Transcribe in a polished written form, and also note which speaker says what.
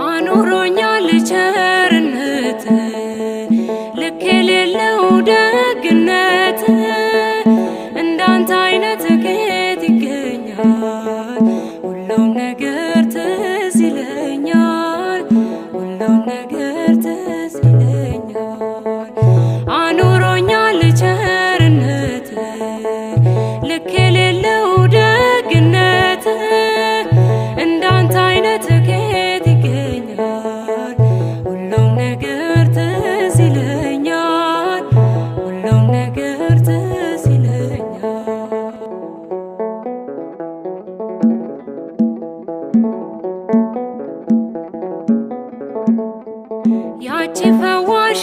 Speaker 1: አኑሮኛል ቸርነት ልክ የሌለው ደግነት እንዳንተ አይነት ከየት ይገኛል? ሁሉም ነገር ትዝ ይለኛል፣ ሁሉም ነገር ትዝ ይለኛል። አኑሮኛል ቸርነት ልክ የሌለው ደግነት እንዳንተ አይነት ከየት ይገኛል? ሁሉም ነገር ትዝ ይለኛል፣ ሁሉም ነገር ትዝ ይለኛል። ያቺ ፈዋሽ